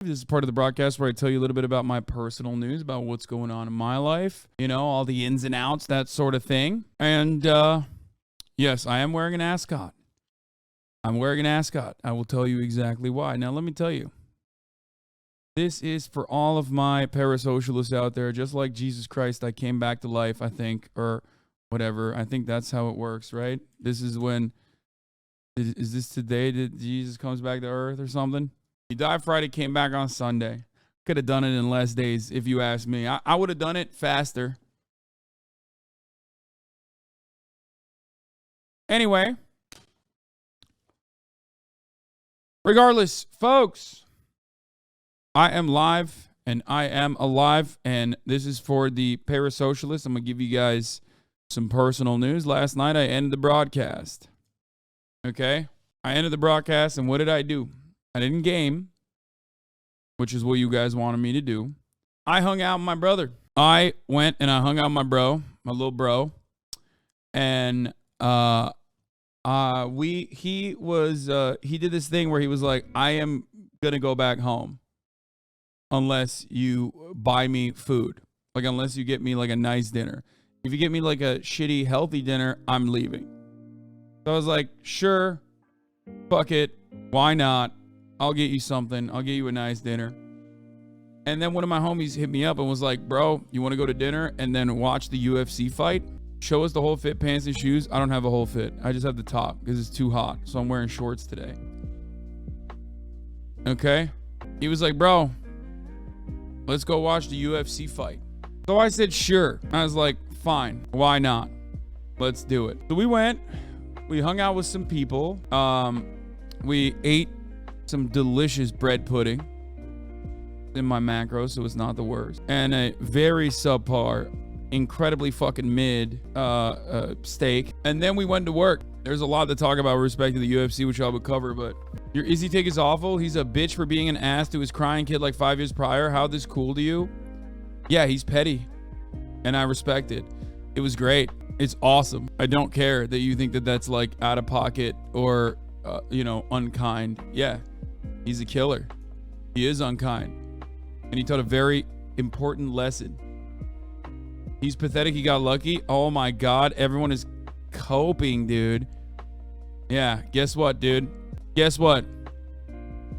This is part of the broadcast where I tell you a little bit about my personal news, about what's going on in my life, you know, all the ins and outs, that sort of thing. And yes, I am wearing an ascot. I'm wearing an ascot. I will tell you exactly why. Now, let me tell you. This is for all of my parasocialists out there. Just like Jesus Christ, I came back to life, I think, or whatever. I think that's how it works, right? This is when, is this today that Jesus comes back to earth or something? He died Friday, came back on Sunday. Could have done it in less days, if you ask me. I would have done it faster. Anyway. Regardless, folks, I am live and I am alive, and this is for the parasocialists. I'm going to give you guys some personal news. Last night, I ended the broadcast. Okay? I ended the broadcast, and what did I do? I didn't game, which is what you guys wanted me to do. I hung out with my brother. I went and I hung out with my bro, my little bro, and he did this thing where he was like, I am gonna go back home unless you buy me food, like unless you get me like a nice dinner. If you get me like a shitty healthy dinner, I'm leaving. So I was like, sure, fuck it, why not? I'll get you something. I'll get you a nice dinner. And then one of my homies hit me up and was like, bro, you want to go to dinner and then watch the UFC fight? Show us the whole fit, pants and shoes. I don't have a whole fit. I just have the top because it's too hot. So I'm wearing shorts today. Okay. He was like, bro, let's go watch the UFC fight. So I said, sure. I was like, fine. Why not? Let's do it. So we went. We hung out with some people. We ate some delicious bread pudding in my macros, so it's not the worst. And a very subpar, incredibly fucking mid steak. And then we went to work. There's a lot to talk about with respect to the UFC, which I would cover, but your Izzy take is awful. He's a bitch for being an ass to his crying kid like 5 years prior. How this cool to you? Yeah, he's petty, and I respect it. It was great. It's awesome. I don't care that you think that that's like out of pocket or unkind. Yeah, he's a killer. He is unkind, and he taught a very important lesson. He's pathetic. He got lucky. Oh my God. Everyone is coping, dude. Yeah. Guess what, dude? Guess what?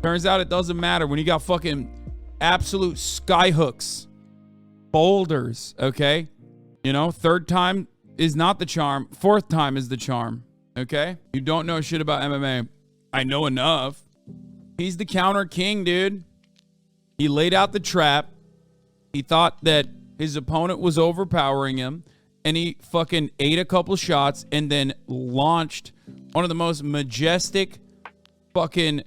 Turns out it doesn't matter when you got fucking absolute skyhooks, boulders. Okay. Third time is not the charm. Fourth time is the charm. Okay. You don't know shit about MMA. I know enough. He's the counter king, dude. He laid out the trap. He thought that his opponent was overpowering him, and he fucking ate a couple shots and then launched one of the most majestic fucking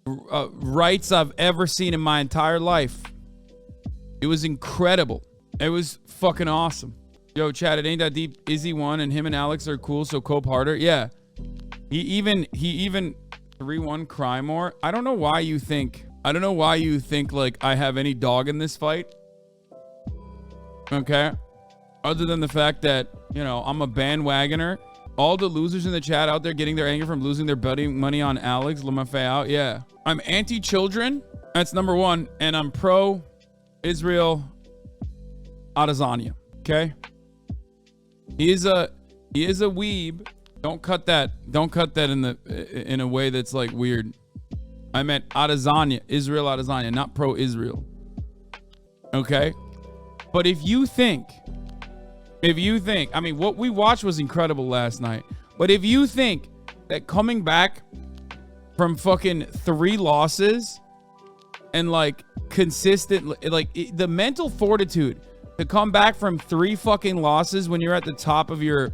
rights I've ever seen in my entire life. It was incredible. It was fucking awesome. Yo, chat, it ain't that deep. Izzy won, and him and Alex are cool, so cope harder. Yeah. He even 3-1 cry more. I don't know why you think like I have any dog in this fight. Okay, other than the fact that, I'm a bandwagoner. All the losers in the chat out there getting their anger from losing their betting money on Alex Lemafay out. Yeah, I'm anti-children. That's number one. And I'm pro-Israel Adesanya. Okay, he is a weeb. Don't cut that in a way that's like weird. I meant Adesanya, Israel Adesanya, not pro-Israel. Okay. But if you think, I mean, what we watched was incredible last night. But if you think that coming back from fucking 3 losses and like consistent, like the mental fortitude to come back from 3 fucking losses when you're at the top of your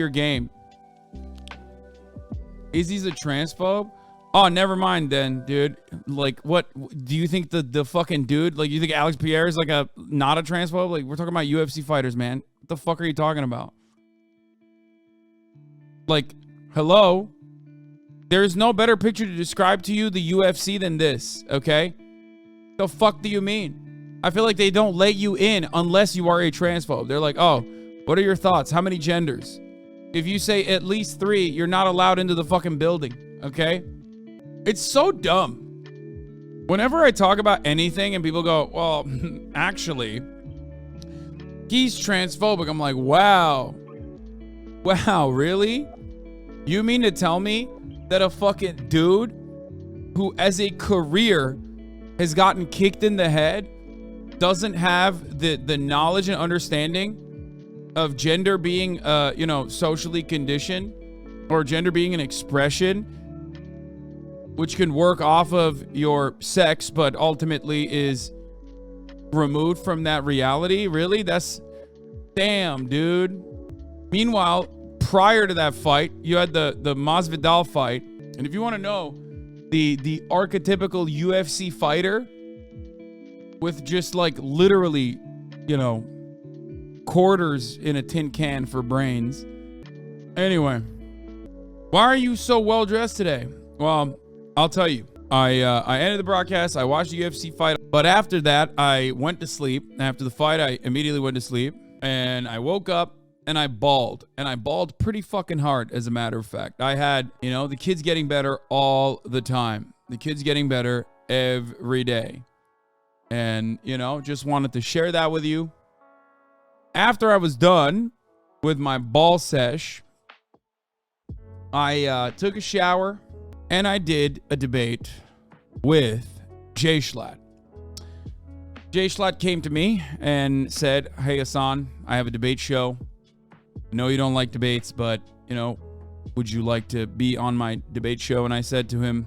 game. Izzy's a transphobe? Oh, never mind then, dude. Like, what do you think the fucking dude, like, you think Alex Pierre is like not a transphobe? Like, we're talking about UFC fighters, man. What the fuck are you talking about? Like, hello? There's no better picture to describe to you the UFC than this, okay? The fuck do you mean? I feel like they don't let you in unless you are a transphobe. They're like, oh, what are your thoughts? How many genders? If you say at least 3, you're not allowed into the fucking building, okay? It's so dumb. Whenever I talk about anything and people go, well, actually, he's transphobic. I'm like, wow. Wow, really? You mean to tell me that a fucking dude who as a career has gotten kicked in the head doesn't have the knowledge and understanding of gender being, socially conditioned, or gender being an expression which can work off of your sex, but ultimately is removed from that reality? Really? That's damn, dude. Meanwhile, prior to that fight, you had the Masvidal fight. And if you want to know the archetypical UFC fighter with just like literally, quarters in a tin can for brains. Anyway, why are you so well dressed today? Well, I'll tell you. I ended the broadcast. I watched the UFC fight, but after that, I went to sleep. After the fight, I immediately went to sleep, and I woke up and I bawled, and I bawled pretty fucking hard, as a matter of fact. I had, the kids getting better all the time. The kids getting better every day, and just wanted to share that with you. After I was done with my ball sesh, I took a shower. And I did a debate with jschlatt. jschlatt came to me and said, hey, Hasan, I have a debate show. I know you don't like debates, but, would you like to be on my debate show? And I said to him,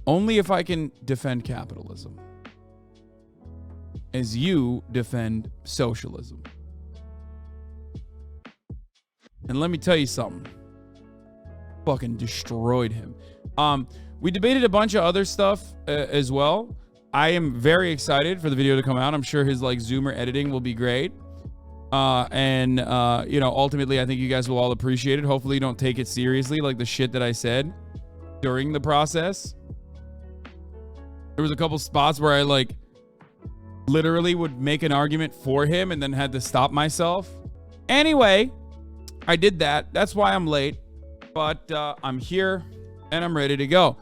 only if I can defend capitalism, as you defend socialism. And let me tell you something. Fucking destroyed him. We debated a bunch of other stuff as well. I am very excited for the video to come out. I'm sure his Zoomer editing will be great. Ultimately, I think you guys will all appreciate it. Hopefully you don't take it seriously, like the shit that I said during the process. There was a couple spots where I literally would make an argument for him and then had to stop myself. Anyway, I did that. That's why I'm late. But I'm here and I'm ready to go.